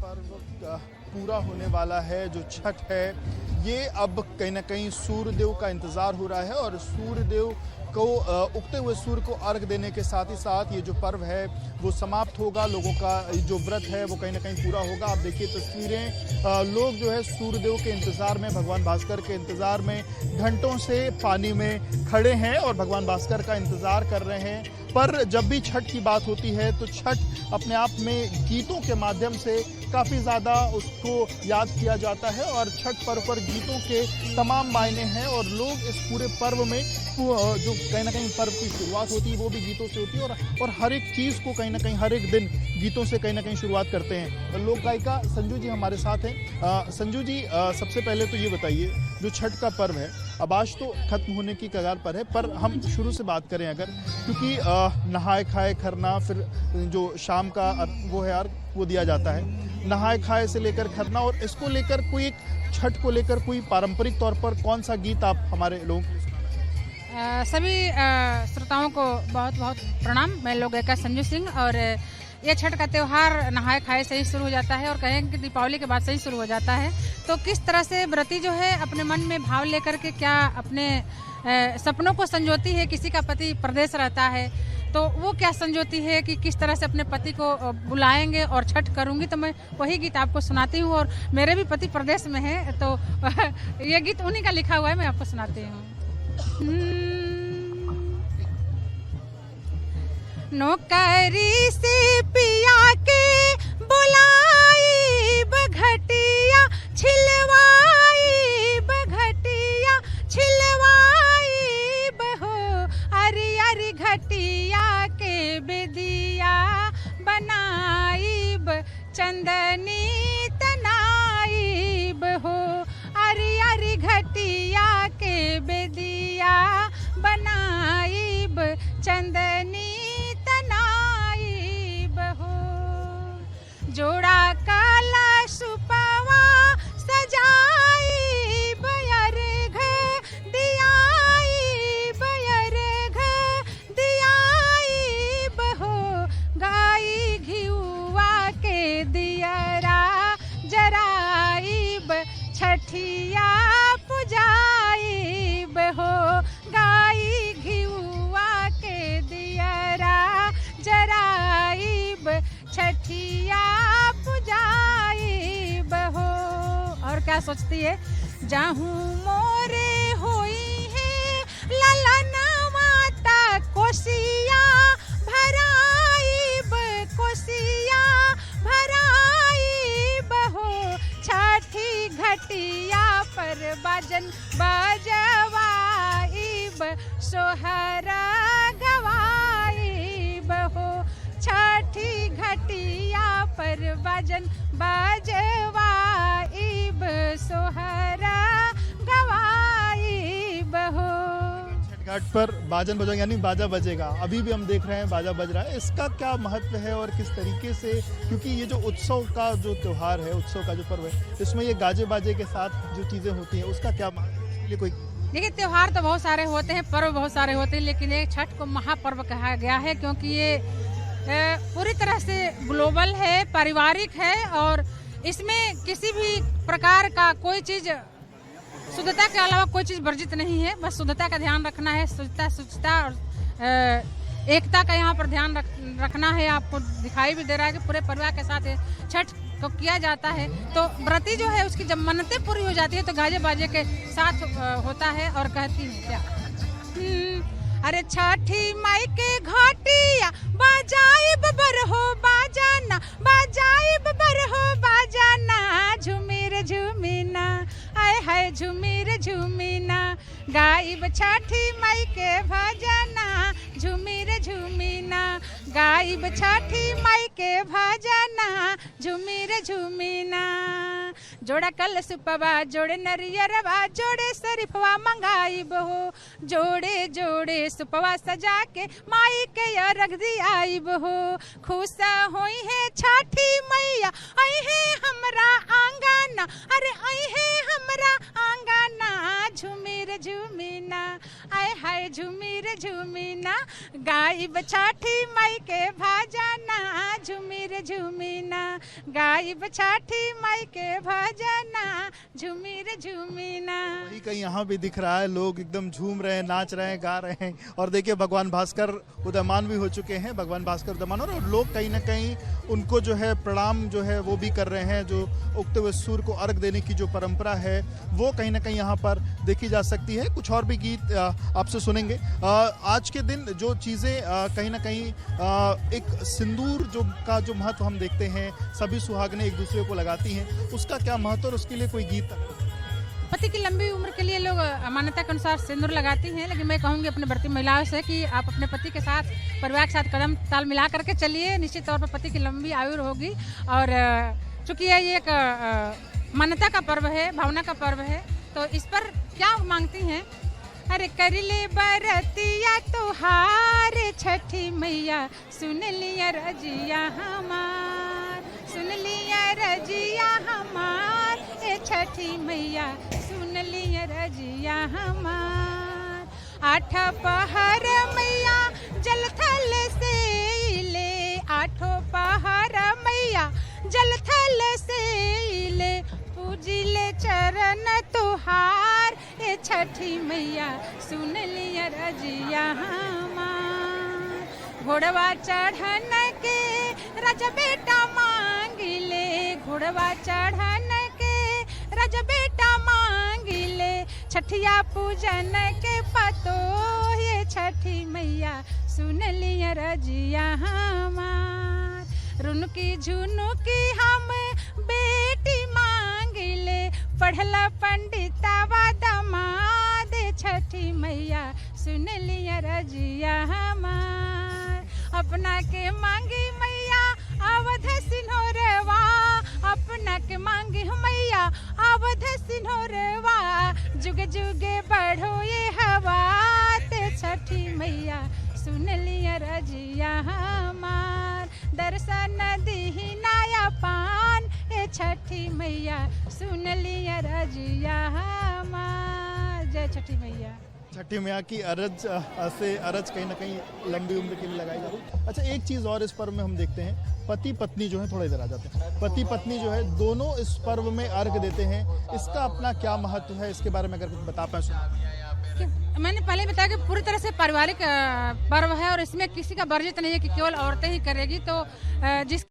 पर्व पूरा होने वाला है, जो छठ है, ये अब कहीं ना कहीं सूर्यदेव का इंतज़ार हो रहा है और सूर्यदेव को उगते हुए सूर्य को अर्घ देने के साथ ही साथ ये जो पर्व है वो समाप्त होगा। लोगों का जो व्रत है वो कहीं ना कहीं पूरा होगा। आप देखिए तस्वीरें, लोग जो है सूर्यदेव के इंतज़ार में, भगवान भास्कर के इंतज़ार में घंटों से पानी में खड़े हैं और भगवान भास्कर का इंतज़ार कर रहे हैं। पर जब भी छठ की बात होती है तो छठ अपने आप में गीतों के माध्यम से काफ़ी ज़्यादा उसको याद किया जाता है और छठ पर्व पर गीतों के तमाम मायने हैं और लोग इस पूरे पर्व में जो कहीं ना कहीं पर्व की शुरुआत होती है वो भी गीतों से होती है और हर एक चीज़ को कहीं ना कहीं हर एक दिन गीतों से कहीं ना कहीं शुरुआत करते हैं। लोक गायिका संजू जी हमारे साथ हैं। संजू जी, सबसे पहले तो ये बताइए, जो छठ का पर्व है अब आज तो खत्म होने की कगार पर है, पर हम शुरू से बात करें अगर, क्योंकि नहाए खाए खरना, फिर जो शाम का वो है यार वो दिया जाता है, नहाए खाए से लेकर खरना, और इसको लेकर कोई एक छठ को लेकर कोई पारंपरिक तौर पर कौन सा गीत आप हमारे लोगों को सभी श्रोताओं को बहुत बहुत प्रणाम। मैं लोक गायिका संजू सिंह, और ये छठ का त्यौहार नहाए खाए से ही शुरू हो जाता है और कहें कि दीपावली के बाद से ही शुरू हो जाता है। तो किस तरह से व्रती जो है अपने मन में भाव लेकर के क्या अपने सपनों को संजोती है। किसी का पति प्रदेश रहता है तो वो क्या संजोती है कि किस तरह से अपने पति को बुलाएंगे और छठ करूंगी, तो मैं वही गीत आपको सुनाती हूँ। और मेरे भी पति प्रदेश में है तो ये गीत उन्हीं का लिखा हुआ है, मैं आपको सुनाती हूँ। नौकरी से पिया के बुलाई बघटिया छिलवाई बघटिया छिलवाई बहो, अरे अरे घटिया के बेदिया बनाई चंदनी तनाई बहो, अरे अरे घटिया के बेदिया बनाई चंदनी तनाई बहो, जोड़ा काला सुपवा सजाई बयर घ दियाई बयर घ दियाई बहो, गाई घिउआ के दियरा जराई छठिया पुजाई बहो, गाई घिउआ के दियरा जराई छठिया पुजाई बहो। और क्या सोचती है, जाहूँ मोरे होई है ललन माता कोसिया भराई कोसिया भराई बहो, छठी घटिया पर बाजन बजवाई सोहर गवाई बहो, छठी घटिया पर बाजन बजवाई सोहर गवाई बहो। छठ घाट पर बाजन बजेगा, यानी बाजा बजेगा। अभी भी हम देख रहे हैं बाजा बज रहा है। इसका क्या महत्व है और किस तरीके से, क्योंकि ये जो उत्सव का जो त्यौहार है, उत्सव का जो पर्व है, इसमें ये गाजे बाजे के साथ जो चीज़ें होती हैं उसका क्या महत्व है? कोई देखिए, त्यौहार तो बहुत सारे होते हैं, पर्व बहुत सारे होते हैं, लेकिन ये छठ को महापर्व कहा गया है क्योंकि ये पूरी तरह से ग्लोबल है, पारिवारिक है और इसमें किसी भी प्रकार का कोई चीज़, शुद्धता के अलावा कोई चीज़ वर्जित नहीं है। बस शुद्धता का ध्यान रखना है, शुचिता और एकता का यहाँ पर ध्यान रखना है। आपको दिखाई भी दे रहा है कि पूरे परिवार के साथ छठ को किया जाता है। तो व्रती जो है उसकी जब मन्नतें पूरी हो जाती है तो गाजे बाजे के साथ होता है और कहती हूँ क्या, अरे छठी माई के घाटिया बाजाई बबर हो बाजाना, बाजाई बबर हो बाजाना, झुमिर झुमिना आए हाय झुमिर झुमिना, गाइब छठी माई के भजना झुमिर झुमिना, गाइब छठी माई के भजना झुमिर झुमिना, जोड़ा कल सुपवा जोड़े नरियरवा जोड़े शरीफवा मंगाई बहो, जोड़े जोड़े सुपवा सजा के माई के रख दियाई बहो, खुश होई है छठी मैया आई है हमरा आंगना, अरे आई है हमरा आंगना, झुमिर झुमिना आए हाय झूमी रे झूमी ना, गायब छठी माई के भजना, झूमी रे झूमी ना, गायब छठी माई के भजना, झूमी रे झूमी ना। वही कहीं यहाँ भी दिख रहा है, लोग एकदम झूम रहे हैं, नाच रहे हैं, गा रहे हैं। और देखिए भगवान भास्कर उदयमान भी हो चुके हैं, भगवान भास्कर उदयमान, और लोग कहीं ना कहीं उनको जो है प्रणाम जो है वो भी कर रहे हैं। जो उगते हुए सूर्य को अर्घ देने की जो परंपरा है वो कहीं ना कहीं यहाँ पर देखी जा सकती है। कुछ और भी गीत आपसे सुनेंगे। आज के दिन जो चीज़ें कहीं ना कहीं एक सिंदूर का जो महत्व हम देखते हैं, सभी सुहागनें एक दूसरे को लगाती हैं, उसका क्या महत्व और उसके लिए कोई गीत? पति की लंबी उम्र के लिए लोग मान्यता के अनुसार सिंदूर लगाती हैं, लेकिन मैं कहूँगी अपने व्रती महिलाओं से कि आप अपने पति के साथ, परिवार के साथ कदम ताल मिला करके चलिए, निश्चित तौर पर पति की लंबी आयु होगी। और चूंकि ये एक मान्यता का पर्व है, भावना का पर्व है, तो इस पर क्या मांगती हैं? अरे कर ले बरतिया तुहार छठी मैया, सुन लिया रजिया हमार, सुन लिया रजिया हमार, ए छठी मैया सुन लिया रजिया हमार। आठ पहर मैया जल थल से ले, आठों पहर मैया जल थल से ले, पूजिले चरण तुहार, ए छठी मैया सुन लिया रजिया हमार। घोड़वा चढ़न के रज बेटा मांगिले, घोड़वा चढ़न के रज बेटा मांगिले, छठिया पूजन के पतो, ये छठी मैया सुन लिया रजिया हमार। रुनकी झुनुकी हम बेटी मांगिले, पढ़ला पंडितवा दमाद, छठी मैया सुन लिया रजिया हमार। अपना के मांगी मैया अवध सिन्होरवा, अपना के मांगी मैया अवध सिन्होरवा, जुग जुगे बढ़ो ये हवा, ते छठी मैया सुन लिया रजिया हमार। दर्शन दीही नया पान, ए छठी मैया सुन लिया रजिया हमार। जय छठी मैया। छठी मैया की अरज से अरज कहीं ना कहीं लंबी उम्र के लिए लगाई जाती है। अच्छा, एक चीज़ और इस पर्व में हम देखते हैं, पति पत्नी जो है, थोड़ा इधर आ जाते हैं, पति पत्नी जो है दोनों इस पर्व में अर्घ देते हैं। इसका अपना क्या महत्व है, इसके बारे में अगर कुछ बता पाए। मैंने पहले बताया कि पूरी तरह से पारिवारिक पर्व है और इसमें किसी का वर्जित नहीं है कि केवल औरतें ही करेगी। तो जिस